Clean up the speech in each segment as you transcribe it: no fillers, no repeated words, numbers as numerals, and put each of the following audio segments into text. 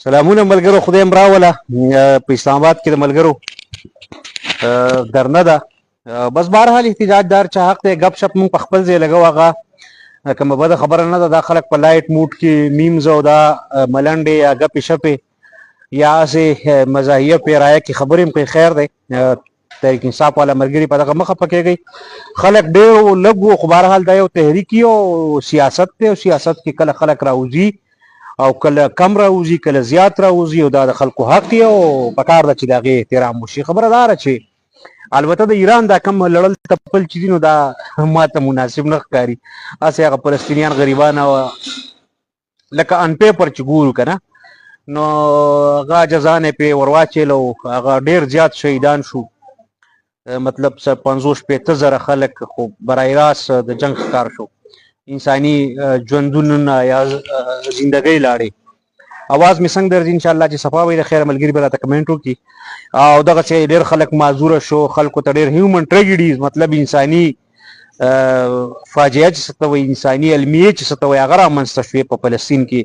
سلامونه ملګرو، خدای م راوله. په اسلام آباد کې د ملګرو درنه ده. بس بهرحال احتجاج دار چې حق دی، گپ شپ مونږ په خپل ځای لګو. هغه کومه بده خبره نه ده. دا خلک په لایټ موډ کې میمز او دا ملنډې یا ګپې شپې یا هسې مزاحیه پیرایه کې خبرې هم کوي. خیر دی، تحریک انصاف والا ملګري په دغه مخه پکېږي. خلک ډېر لږ وو، خو بهرحال دا یو تحریکي او سیاست دی، او سیاست کې کله خلک راوځي او کله کم راوځي، کله زیات راوځي، او دا د خلکو حق دی او پکار ده چې د هغې احترام وشي. خبره دا ده چې البته د ایران دا کم لړل تپل چې دي، نو دا ماته مناسب نه ښکاري. هسې هغه فلسطینیان غریبان لکه ان پیپر چې ګورو که نه، نو هغه جزان یې پرې ور واچېل او هغه ډېر زیات شهیدان شو. مطلب 50-50 زره خلک خو برای راست د جنګ ښکار شو. انساني ژوندونونه یا زندګۍ لاړې. اواز مې څنګه درځي؟ انشاءالله چې صفا وي. د خیر ملګري به راته کمنټ وکړي. او دغسې ډېر خلک معذوره شو، خلکو ته ډېر هیومن ټریجډیز، مطلب انساني فاجعه چې څه ته وایي، انساني المیې چې څه ته وایي، هغه رامنځته شوې په فلسطین کې.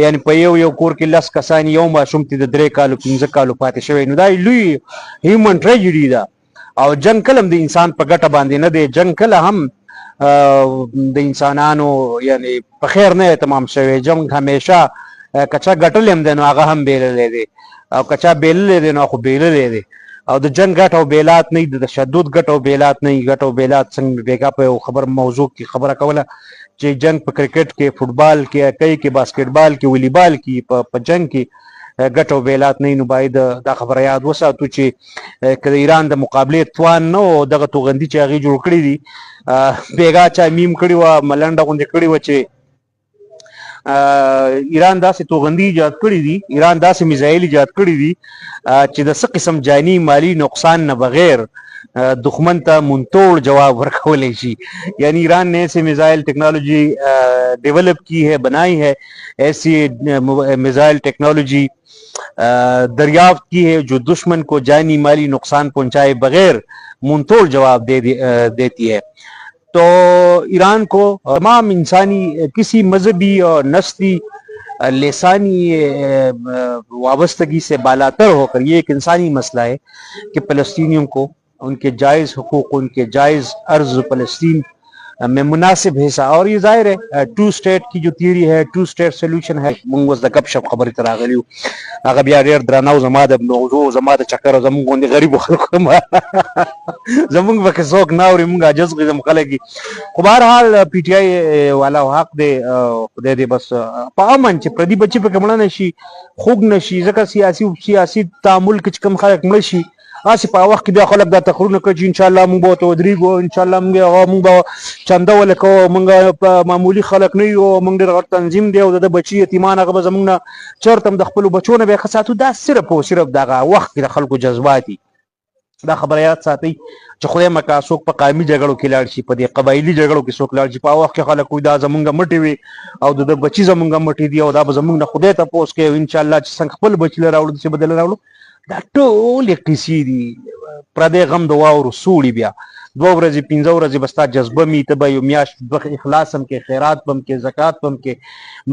یعنې په یو کور کې 10 کسان، یو ماشوم چې د 3 کالو 15 کالو پاتې شوی، نو دا لوی هیومن ټریجډي ده. او جنګ کله هم د انسان په ګټه باندې نه دی. جنګ کله هم د انسانانو یعنی په خیر نه تمام شوی. جنګ همیشه کچا ګټلی هم دی نو هغه هم بیللی دی، او کچا بیللی دی نو خو بیللی دی. او د جنګ ګټ او بیلات نه، د تشدد ګټ او بیلات نه. ګټ او بیلات څنګه بیګا په یو خبر موضوع کې خبره کوله چې جنګ په کرکټ کې، فوټبال کې، هاکی کې، باسکټبال کې، ولیبال کې، په جنګ کې ګټ او بیلات نه. نو باید دا خبره یاد وساتو چې که د ایران د مقابلې توان نه و، دغه توغندي چې هغې جوړ کړي دي، بیګا چا میم کړي وه، ملنډه غوندې کړي وه چې ایران داسې توغندي ایجاد کړي دي، ایران داسې میزایل ایجاد کړي دي چې د څه قسم جاني مالی نقصان نه بغیر دښمن ته منتوڑ جواب ورکولی شي. یعنی ایران نے ایسے میزائل ٹیکنالوجی ڈیولپ کی ہے، بنائی ہے، ایسی میزائل ٹیکنالوجی دریافت کی ہے جو دشمن کو جانی مالی نقصان پہنچائے بغیر منتوڑ جواب دیتی ہے. تو ایران کو تمام انسانی کسی مذہبی اور نسلی لسانی وابستگی سے بالاتر ہو کر یہ ایک انسانی مسئلہ ہے کہ فلسطینیوں کو ان کے جائز حقوق، ان کے جائز ارض فلسطین میں مناسب حصہ. اور یہ ظاہر ہے 2 اسٹیٹ کی جو تھیوری ہے، 2 اسٹیٹ سولوشن ہے. مونږ اوس د گپ شپ خبرې ته راغلي یو، هغه بیا ډېر درانه او زما د موضوع، زما د چکر او زمونږ غوندې غریبو خلکو زمونږ پکې څوک نه اوري، مونږ عاجز قسم خلک یو. خو بهرحال پی ټي آی والا حق دی، خدای دې بس په امن چې پردي بچي پکې مړه نه شي، خوږ نه شي. ځکه سیاسي تعامل کې چې کوم خلک مړه شي، هسې په وخت کې بیا خلک دا تقریرونه کوي چې انشاءالله مونږ به ورته ودرېږو، انشاءالله مونږ به چنده ولکوو، مونږ معمولي خلک نه یو، مونږ ډېر غټ تنظیم دی، او د بچي یتیمان هغه به زمونږ نه چېرته هم د خپلو بچو نه به یې ښه ساتو. دا صرف او صرف دغه وخت کې د خلکو جذبات دي. دا خبره یاد ساتئ چې خدای مکړه څوک په قومي جګړو کې لاړ شي، په دې قبایلي جګړو کې څوک لاړ شي، په وخت کې خلک وایي دا زمونږ مټې وي او د بچي زمونږ مټې دي، او دا به زمونږ نه خدای تپوس کوي انشاءالله چې څنګه خپل بچي له راوړو داسې به دله راوړو. دا ټولې قیسې دي. پردی غم د واورو سوړي. بیا 2 ورځې 15 ورځې به ستا جذبه مي، ته به یو میاشت اخلاص هم کې، خیرات به هم کې، زکات به هم کې،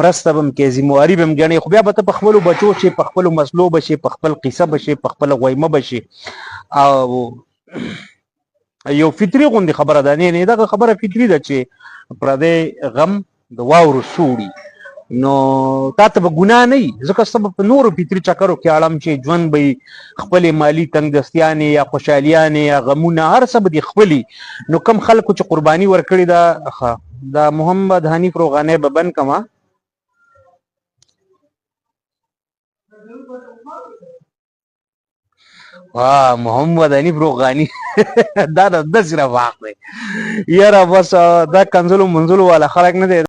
مرسته به هم کې، ذمهواري به هم ګڼې. خو بیا به ته په خپلو بچو شې، په خپلو مسلو به شې، په خپل قیصه به شې، په خپله غویمه به شې. او یو فطري غوندې خبره ده. نه دغه خبره فطري ده چې پردی غم د واورو سوړي. نو تا ته به ګناه نه وي، ځکه ستا به په نورو فطري چکرو کې اړم چې ژوند به یې خپلې مالي تنګدستیانې یا خوشحالیانې یا غمونه هر څه به دې خپلي. نو کم خلکو چې قرباني ورکړې ده، دا محمد حنیف روغانی به بند کړم. محمد حنیف روغانی دا د صرف حق دی یاره. بس دا کنزلو منزلو والا خلک نه دی.